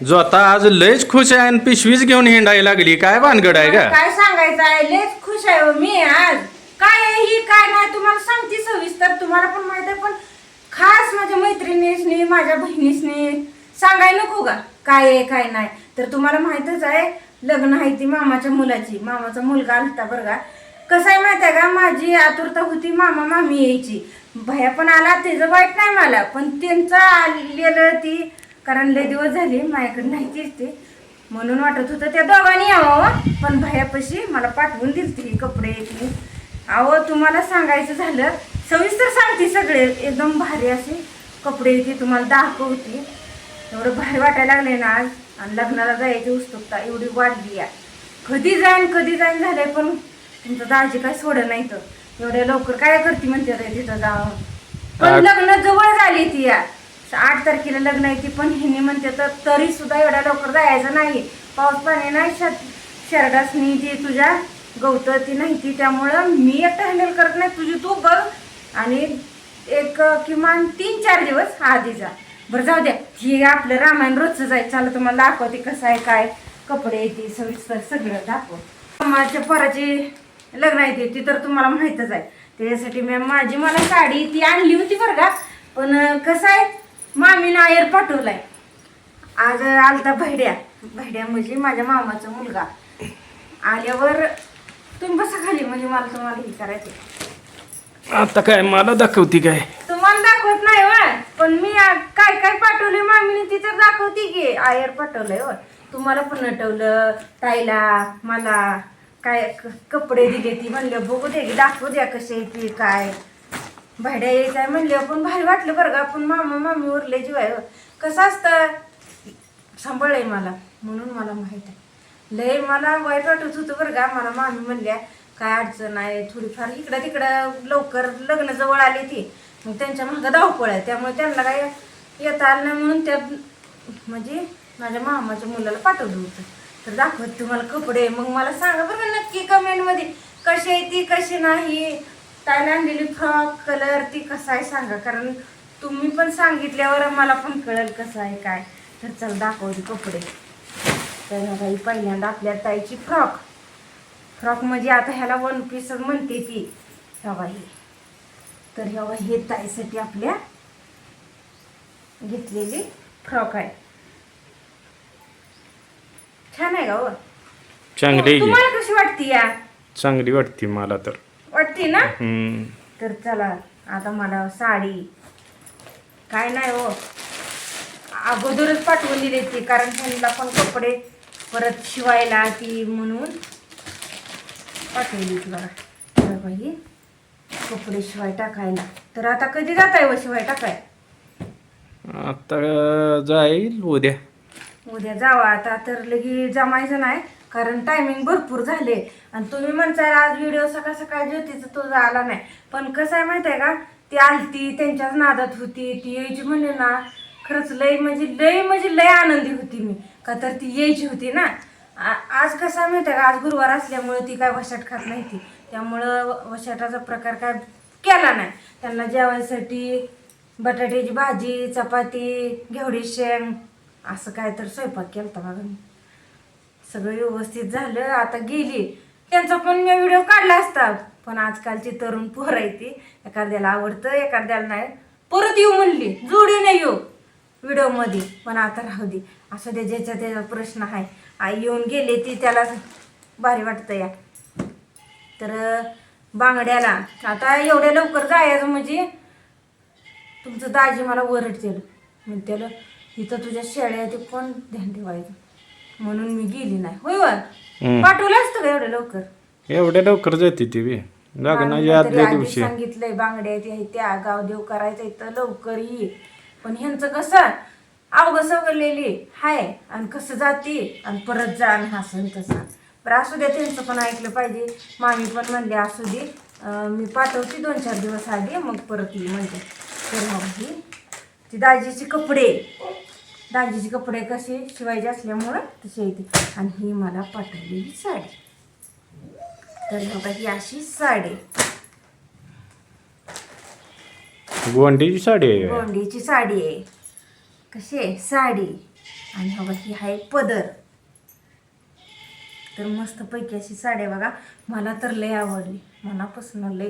जो आता आज लयच खुश आहे आणि पिशवीच घेऊन हिंडायला लागली. काय भानगड आहे का? काय सांगायचं आहे, लयच खुश आहे हो मी आज. काय आहे ही काय नाही तुम्हाला सांगते सविस्तर, तुम्हाला पण माहित आहे, पण खास माझ्या मैत्रिणीसनी माझ्या बहिणीसनी सांगायला नको का काय आहे काय नाही. तर तुम्हाला माहितच आहे, लग्न आहे ती मामाच्या मुलाची. मामाचा मुलगा आलता बरं का. कसं आहे माहिती आहे का, माझी आतुरता होती मामा मामी यायची. भया पण आला, त्याचं वाईट नाही मला, पण त्यांचं आलेलं ती, कारण लय दिवस झाले माझ्याकडे नाहीतीच ते, म्हणून वाटत होतं त्या दोघांनी यावं. पण भयापाशी मला पाठवून दिली ती कपडे. अहो तुम्हाला सांगायचं झालं, सविस्तर सांगते सगळे, एकदम भारी असे कपडे ती तुम्हाला दाखवते. एवढं भारी वाटायला लागले ना आज. आणि लग्नाला जायची उत्सुकता एवढी वाढली आहे. कधी जाईन झालंय, पण तुमचं दाजी काय सोडं नाही. तर एवढ्या लवकर काय करते म्हणते तिथं जावं. पण लग्न जवळ झाली ती या 8 तारखेला लग्न आहे ती, पण हिने म्हणते तर तरी सुद्धा एवढ्या लवकर जायचं नाही. पाऊस पाणी नाही, शरडासनी ती तुझ्या गवतं ती नाही ती, त्यामुळं मी एकटं हँडल करत नाही, तुझी तू बघ. आणि एक किमान 3-4 दिवस आधी जा. बरं जाऊ द्या, ही आपलं रामायण रोजचं आहे. चालू तुम्हाला दाखवते कसं आहे काय कपडे ती सविस्तर सगळं दाखव. माझ्या पोराची लग्न आहे ती तर तुम्हाला माहीतच आहे. त्याच्यासाठी माझी मला साडी ती आणली होती बरं का. पण कसं आहे, मामीनं आयर पाठवलाय. आज आलता भैड्या म्हणजे माझ्या मामाचा मुलगा. आल्यावर तुम्ही बसा खाली, म्हणजे मला तुम्हाला हे करायचं. आता काय मला दाखवती काय? तुम्हाला दाखवत नाही वा, पण मी काय काय पाठवले मामीने ती तर दाखवते की. आयर पाठवलंय व, तुम्हाला पण नटवलं, ताईला मला काय कपडे दिले ती. म्हणलं बघू दे की, दाखवू द्या कसे ती काय. भाड्या यायचं आहे म्हणले, पण भारी वाटलं बरं का. पण मामा मामी उरले जीव आहे. कसं असतं, सांभाळलंय मला म्हणून मला माहित आहे. लय मला वाईट वाटत होतं बरं का. मला मामी म्हणल्या काय अडचण आहे थोडीफार, इकडं तिकडं लवकर लग्न जवळ आली ती, मग त्यांच्या मागं धावपळ आहे, त्यामुळे त्यांना काय येता आलं नाही, म्हणून त्या म्हणजे माझ्या मामाच्या मुलाला पाठवलं होतं. तर दाखवत तुम्हाला कपडे. मग मला सांगा बरं का नक्की कमेंटमध्ये कशी आहे ती कशी नाही. ताईला आणलेली फ्रॉक कलर ती कसा आहे सांगा, कारण तुम्ही पण सांगितल्यावर मला पण कळेल कसं आहे काय. तर चल दाखवते कपडे. तर बाई पहिल्यांदा आपल्या ताईची फ्रॉक म्हणजे आता ह्याला 1 पीस म्हणते ती. ह्या ही तर ह्या हे ताईसाठी आपल्या घेतलेली फ्रॉक आहे. छान आहे का हो? चांगली तुम्हाला कशी वाटते या? चांगली वाटते मला तर. वाटते ना? तर चला आता मला साडी काय नाही हो, अगोदरच पाठवून दिली ती, कारण त्यांना पण कपडे परत शिवायला ती, म्हणून पाठवली ती बघा. तर बाई कपडे शिवाय टाकायला. तर आता कधी जात आहे व शिवाय टाकाय? आता जाईल उद्या. उद्या जावा आता. तर लगी जमायचं नाही, कारण टायमिंग भरपूर झाले. आणि तुम्ही म्हणताय आज व्हिडिओ सकाळ सकाळ ज्योतीचा तो आला नाही. पण कसं आहे माहिती आहे का, ती आलती त्यांच्याच नादात होती. ती यायची म्हणले ना, खरंच लय आनंदी होती मी, का तर ती यायची होती ना. आज कसं आहे माहिती आहे का, आज गुरुवार असल्यामुळे ती काय वशाट खात नाही ती, त्यामुळं वशाटाचा प्रकार काय केला नाही. त्यांना जेवायसाठी बटाट्याची भाजी, चपाती, घेवडी शेंग असं काय तर स्वयंपाक केला होता बघा मी. सगळं व्यवस्थित झालं. आता गेली. त्यांचा पण मी व्हिडिओ काढला असता, पण आजकालची तरुण पोरं आहे ती, एखाद्याला आवडतं एखाद्याला नाही. परत येऊ म्हणली, जोडी नाही येऊ व्हिडिओमध्ये. पण आता राहू दे, असं दे, ज्याचा त्याचा प्रश्न आहे. आई येऊन गेले ती, त्याला भारी वाटतं या. तर बांगड्याला आता एवढ्या लवकर जायचं म्हणजे तुमचं दाजी मला ओरडतेल, म्हणजे त्याला इथं तुझ्या शेळ्या ते कोण ध्यान ठेवायचं, म्हणून मी गेली नाही. होय वर पाठवलं असतं का एवढ्या लवकर? एवढ्या लवकर जाते ती बी लग्नाच्या आदल्या दिवशी. सांगितलंय बांगड्या ते त्या गाव देव करायचं इथं लवकर ये. पण ह्यांचं कसं अवघं सवरलेली हाय, आणि कसं जाते आणि परत जा आणि हसन तसा. बरं असू द्या, त्यांचं पण ऐकलं पाहिजे. मामी पण म्हणले असू दे, मी पाठवते 2-4 दिवस आधी, मग परत ये म्हणजे. तर मग ही ती दाजीचे कपडे कसे शिवायचे असल्यामुळं तसे येते. आणि ही मला पाठवलेली साडी. तर बघा ही अशी साडी, गोंडीची साडी आहे. गोंडीची साडी आहे. कशी आहे साडी, आणि हा बघा ही आहे पदर. तर मस्त पैकी अशी साडी आहे बघा. मला तर लय आवडली, मनापासून लय,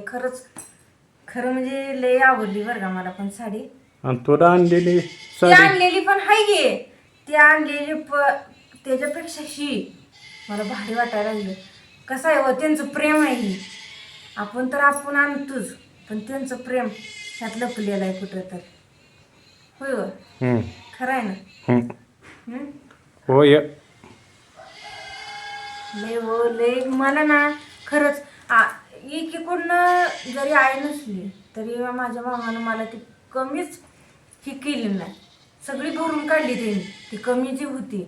खरं म्हणजे लय आवडली बरं का मला पण साडी. आणि तुला आणलेली ती साडी आणलेली पण हाय गे, ती आणलेली त्याच्यापेक्षा ही मला भारी वाटायला लागलं. कसं आहे व त्यांचं प्रेम आहे ही. आपण आणतोच, पण त्यांचं प्रेम ह्यात लपलेलं आहे कुठं तर. होय व खरं आहे ना. होय. लय व लय मला ना खरंच एकीकडनं जरी आई नसली तरी माझ्या मामानं मला ती कमीच ही केली नाही, सगळी भरून काढली त्यांनी. ती कमी जी होती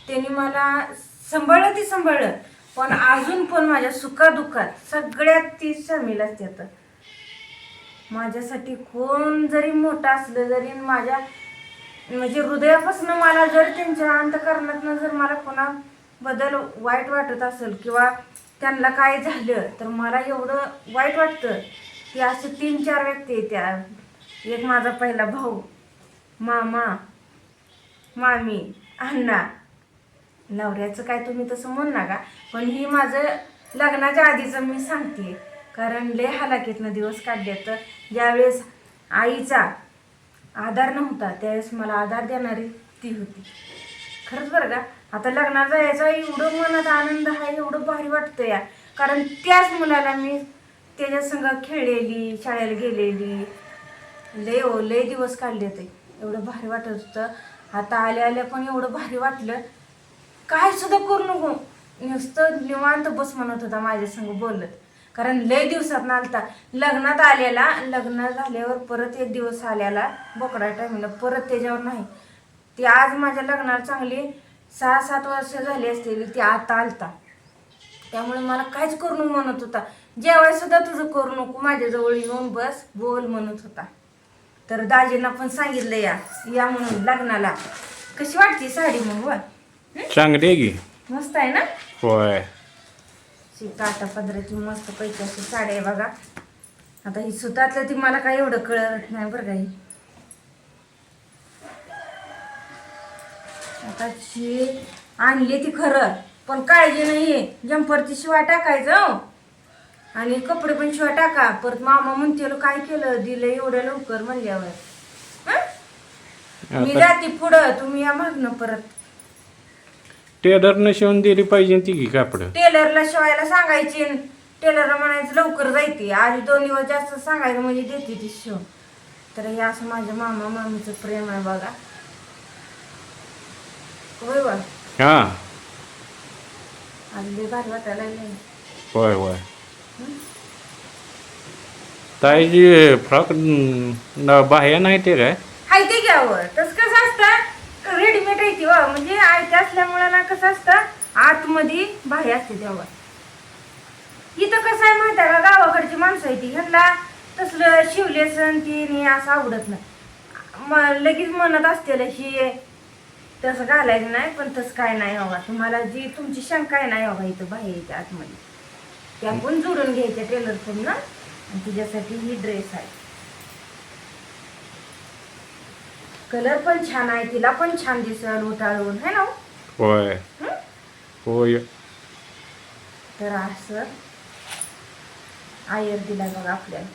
त्यांनी मला सांभाळलं, पण अजून पण माझ्या सुखादुःखात सगळ्यात ती सामील असते. आता माझ्यासाठी कोण जरी मोठं असलं, जरी माझ्या म्हणजे हृदयापासून मला जर त्यांच्या अंतःकरणातनं जर मला कोणाबद्दल वाईट वाटत असेल किंवा त्यांना काय झालं तर मला एवढं वाईट वाटतं की असे 3-4 व्यक्ती आहेत त्या. एक माझा पहिला भाऊ, मामा, मामी, अण्णा. नवऱ्याचं काय तुम्ही तसं म्हणू नका, पण ही माझं लग्नाच्या आधीचं मी सांगते, कारण लय हालाकीतनं दिवस काढले. तर ज्यावेळेस आईचा आधार नव्हता त्यावेळेस मला आधार देणारी ती होती. खरंच बरं का. आता लग्नाचा याचा एवढं मनात आनंद आहे, एवढं भारी वाटतं या, कारण त्याच मुलाला मी त्याच्या संग खेळलेली, शाळेला गेलेली, लय दिवस काढले ते. एवढं भारी वाटत होतं. आता आल्या पण एवढं भारी वाटलं. काय सुद्धा करू नको, नुसतं निवांत बस म्हणत होता माझ्या संग बोलत, कारण लय दिवसात आलता. लग्नात आलेला, लग्न झाल्यावर परत एक दिवस आल्याला बोकडा टाईमला, परत त्याच्यावर नाही. ती आज माझ्या लग्नाला चांगली 6-7 वर्ष झाली असतील, ती आता आलता. त्यामुळे मला काहीच करू नको म्हणत होता. जेवाय सुद्धा तुझं करू नको, माझ्याजवळ येऊन बस बोल म्हणत होता. तर दाजींना पण सांगितलं या म्हणून लग्नाला. कशी वाटते साडी मग? व चांगली आहे की. मस्त आहे ना. होय. काटा पदराची मस्त पैकी अशी साडी आहे बघा. आता ही सुतातलं ती मला काय एवढं कळत नाही बरं काही. आता आणली ती खरं, पण काळजी नाही. जम्परची शिवाय टाकायचं आणि कपडे पण शिवाय टाका. परत मामा म्हणते काय केलं दिलं एवढं लवकर म्हणल्यावर. मी जाते पुढं, तुम्ही या मागणं. परत टेलरनं शिवून दिली पाहिजे ती की कापड. टेलरला शिवायला सांगायची, टेलरला म्हणायचं लवकर जायते, आज 2 दिवस जास्त सांगायचं म्हणजे देते ती शिवून. तर हे असं माझ्या मामा मामीचं प्रेम आहे बघा. होय बा. हा आज लय भारी वाटायला लागले. होय. ताईची फ्रॉक बाह्या नाही ते काय हाय ते घ्यावं. तसं कसं असतं रेडीमेड आहे ती, म्हणजे आयत्या असल्यामुळे ना कसं असतं आतमध्ये बाहेर असते. तेव्हा इथं कसं आहे माहिती आहे का, गावाकडची माणसं आहे ती, ह्यांना तसलं शिवलेसन ती असं आवडत नाही. लगेच म्हणत असते ही तसं घालायचं नाही, पण तसं काय नाही हवा. तुम्हाला जी तुमची शंका आहे नाही हवा इथं बाहेर येते आतमध्ये, त्या पण जोडून घ्यायच्या टेलरकडून ना. आणि तिच्यासाठी ही ड्रेस आहे. कलर पण छान आहे, तिला पण छान दिसल उठाळून, है ना. होय. तर असं आयर दिला बघा आपल्याला.